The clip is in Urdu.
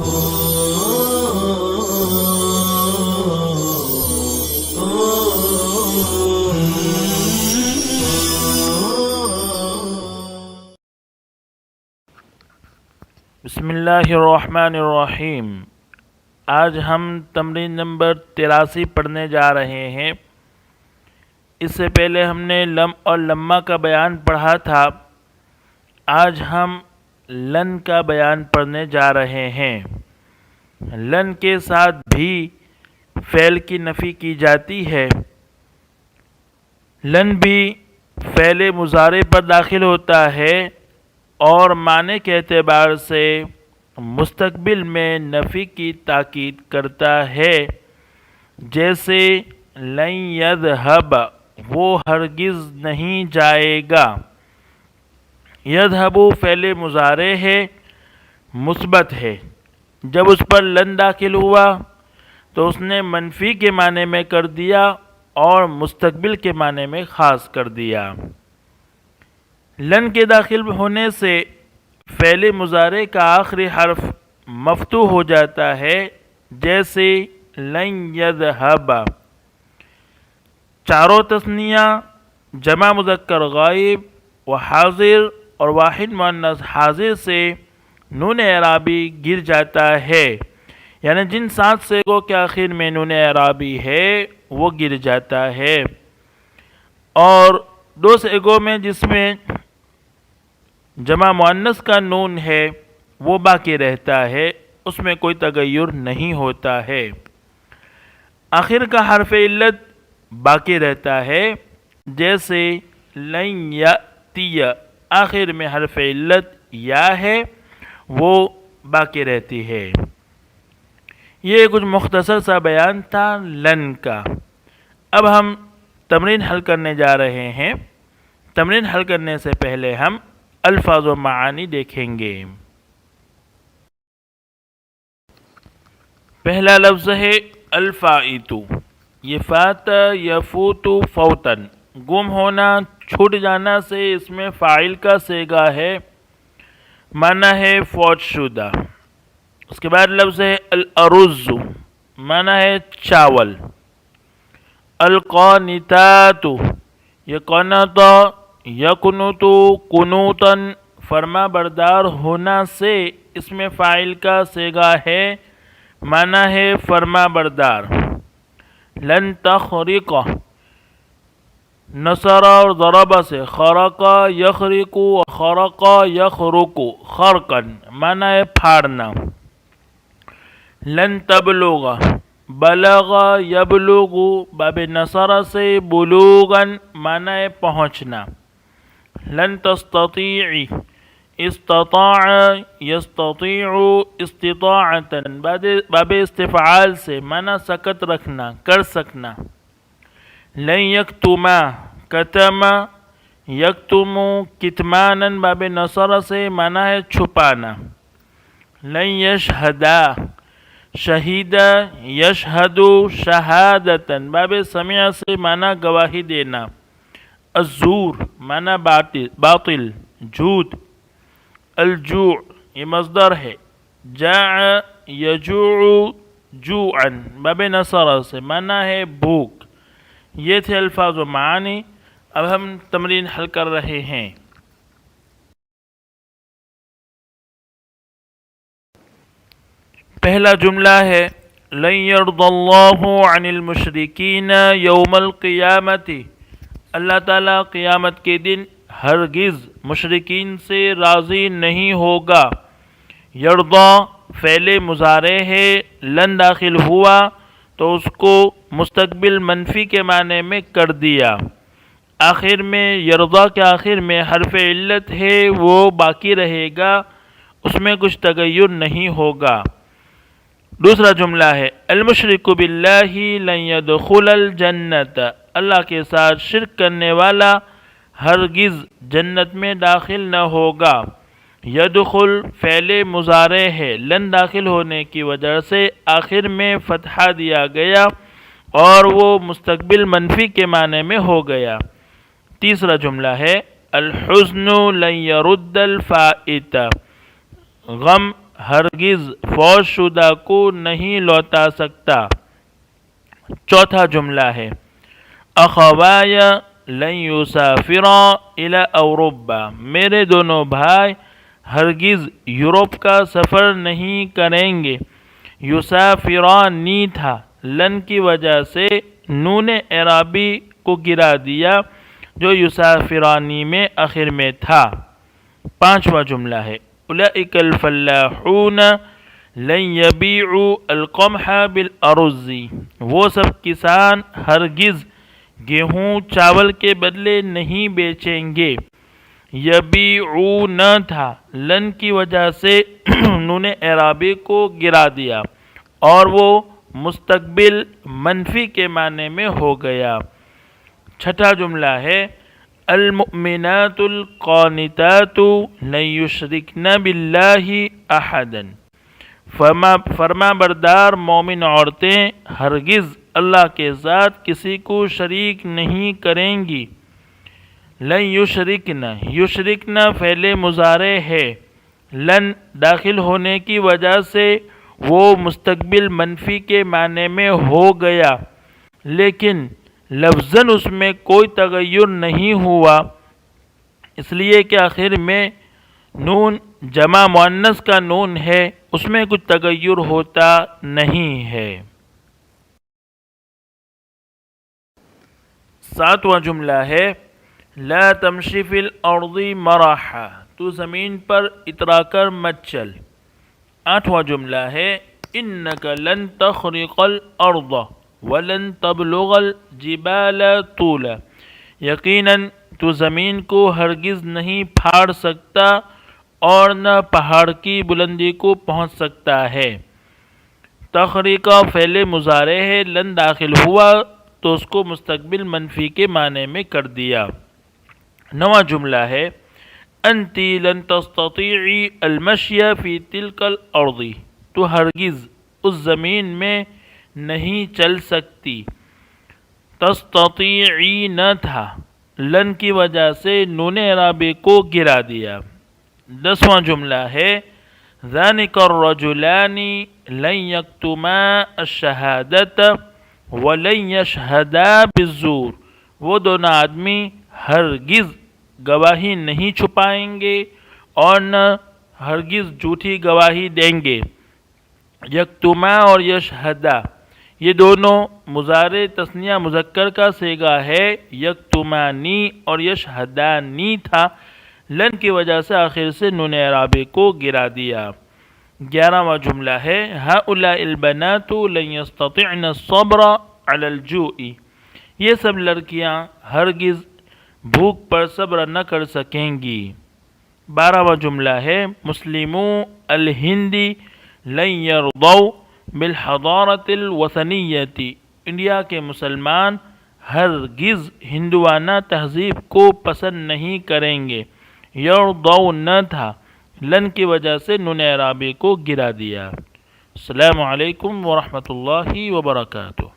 بسم اللہ الرحمن الرحیم۔ آج ہم تمرین نمبر 83 پڑھنے جا رہے ہیں۔ اس سے پہلے ہم نے لم اور لمہ کا بیان پڑھا تھا۔ آج ہم لن کا بیان پڑھنے جا رہے ہیں۔ لن کے ساتھ بھی فعل کی نفی کی جاتی ہے۔ لن بھی فعل مضارع پر داخل ہوتا ہے اور معنی کے اعتبار سے مستقبل میں نفی کی تاکید کرتا ہے، جیسے لن یذهب، وہ ہرگز نہیں جائے گا۔ یذهب فعل مضارع ہے، مثبت ہے۔ جب اس پر لن داخل ہوا تو اس نے منفی کے معنی میں کر دیا اور مستقبل کے معنی میں خاص کر دیا۔ لن کے داخل ہونے سے فعل مضارع کا آخری حرف مفتوح ہو جاتا ہے، جیسے لن یذهب۔ چاروں تثنیہ، جمع مذکر غائب و حاضر اور واحد مؤنث حاضر سے نون اعرابی گر جاتا ہے، یعنی جن 7 صیغوں کے آخر میں نون اعرابی ہے وہ گر جاتا ہے، اور 2 صیغوں میں جس میں جمع مؤنث کا نون ہے وہ باقی رہتا ہے، اس میں کوئی تغیر نہیں ہوتا ہے۔ آخر کا حرف علت باقی رہتا ہے، جیسے لن یأتی، آخر میں حرف علت یا ہے وہ باقی رہتی ہے۔ یہ کچھ مختصر سا بیان تھا لن کا۔ اب ہم تمرین حل کرنے جا رہے ہیں۔ تمرین حل کرنے سے پہلے ہم الفاظ و معانی دیکھیں گے۔ پہلا لفظ ہے الفائت۔ یہ فات یفوت فوتن، گم ہونا، چھوٹ جانا سے اس میں فاعل کا صیغہ ہے، معنی ہے فوت شدہ۔ اس کے بعد لفظ ہے الارز، معنی ہے چاول۔ القانتات، یہ قنط یقنط قنوتاً، فرما بردار ہونا سے اس میں فاعل کا صیغہ ہے، معنی ہے فرما بردار۔ لن تخرق، نصر اور ضرب سے خرق یخرق خرق یخرق خرقاً، معنی ہے پھاڑنا۔ لن تبلغ، بلغ یبلغ باب نصر سے بلوغاً، معنی ہے پہنچنا۔ لن تستطیع، استطاع یستطیع استطاعتاً، باب استفعال سے معنی سکت رکھنا، کر سکنا۔ لن یکتما، کتم یکتم کتماناً، باب نصر سے معنی ہے چھپانا۔ لن یشہدا، شہید یشہد شہادتاً، باب سمع سے معنی گواہی دینا۔ الزور، معنی باطل، جھوٹ۔ الجوع، یہ مصدر ہے، جاع یجوع جوعاً، باب نصر سے معنی ہے بھوک۔ یہ تھے الفاظ و معانی۔ اب ہم تمرین حل کر رہے ہیں۔ پہلا جملہ ہے لن یرضی اللہ عن المشرکین یوم القیامت، اللہ تعالیٰ قیامت کے دن ہرگز مشرکین سے راضی نہیں ہوگا۔ یرضا فعل مضارع ہے، لن داخل ہوا تو اس کو مستقبل منفی کے معنی میں کر دیا۔ آخر میں یرضا کے آخر میں حرف علت ہے وہ باقی رہے گا، اس میں کچھ تغیر نہیں ہوگا۔ دوسرا جملہ ہے المشرک باللہ لن يدخل الجنت، اللہ کے ساتھ شرک کرنے والا ہرگز جنت میں داخل نہ ہوگا۔ یدخل فعل مضارع ہے، لن داخل ہونے کی وجہ سے آخر میں فتحہ دیا گیا اور وہ مستقبل منفی کے معنی میں ہو گیا۔ تیسرا جملہ ہے الحزن لن يرد الفائت، غم ہرگز فوت شدہ کو نہیں لوٹا سکتا۔ چوتھا جملہ ہے اخوای لن یسافرا الی اوروبا، میرے دونوں بھائی ہرگز یورپ کا سفر نہیں کریں گے۔ یسافرانی تھا، لن کی وجہ سے نون اعرابی کو گرا دیا جو یسافرانی میں آخر میں تھا۔ پانچواں جملہ ہے اولئک الفلاحون لن یبیعوا القمح بالارز، وہ سب کسان ہرگز گیہوں چاول کے بدلے نہیں بیچیں گے۔ یبیعون تھا، لن کی وجہ سے نون اعرابی کو گرا دیا اور وہ مستقبل منفی کے معنی میں ہو گیا۔ چھٹا جملہ ہے المؤمنات القانتات لن یشرکن باللہ احدا، فرما بردار مومن عورتیں ہرگز اللہ کے ساتھ کسی کو شریک نہیں کریں گی۔ لن یشرکن، یشرکن فعل مضارع ہے، لن داخل ہونے کی وجہ سے وہ مستقبل منفی کے معنی میں ہو گیا، لیکن لفظاً اس میں کوئی تغیر نہیں ہوا، اس لیے کہ آخر میں نون جمع مؤنث کا نون ہے، اس میں کچھ تغیر ہوتا نہیں ہے۔ ساتواں جملہ ہے لا تمشی فی الارض مرحا، تو زمین پر اترا کر مت چل۔ آٹھواں جملہ ہے انک لن تخرق الارض ولن تبلغ الجبال طولا، یقیناً تو زمین کو ہرگز نہیں پھاڑ سکتا اور نہ پہاڑ کی بلندی کو پہنچ سکتا ہے۔ تخریق فعل مضارع ہے، لن داخل ہوا تو اس کو مستقبل منفی کے معنی میں کر دیا۔ نواں جملہ ہے انتی لن تستطیعی المشی فی تلک الارض، تو ہرگز اس زمین میں نہیں چل سکتی۔ تستطیعین تھا، لن کی وجہ سے نون اعرابی کو گرا دیا۔ دسواں جملہ ہے ذَلِكَ الرَّجُلَانِ لَن يَكْتُمَا الشَّهَادَةَ وَلَن يَشْهَدَا بِالزُّورِ، وہ دونوں آدمی ہرگز گواہی نہیں چھپائیں گے اور نہ ہرگز جھوٹی گواہی دیں گے۔ یکتما اور یشہدا یہ دونوں مضارع تثنیہ مذکر کا صیغہ ہے، یکتمانی اور یشہدانی تھا، لن کی وجہ سے آخر سے نون اعرابی کو گرا دیا۔ 11واں جملہ ہے ہؤلاء البنات لن يستطعن الصبر على الجوع، یہ سب لڑکیاں ہرگز بھوک پر صبر نہ کر سکیں گی۔ 12واں جملہ ہے مسلمو الہندی لن يرضوا بالحضارة الوثنیة، انڈیا کے مسلمان ہرگز ہندوانہ تہذیب کو پسند نہیں کریں گے۔ یرضوا نہ تھا، لن کی وجہ سے نون اعرابی کو گرا دیا۔ السلام علیکم ورحمۃ اللہ وبرکاتہ۔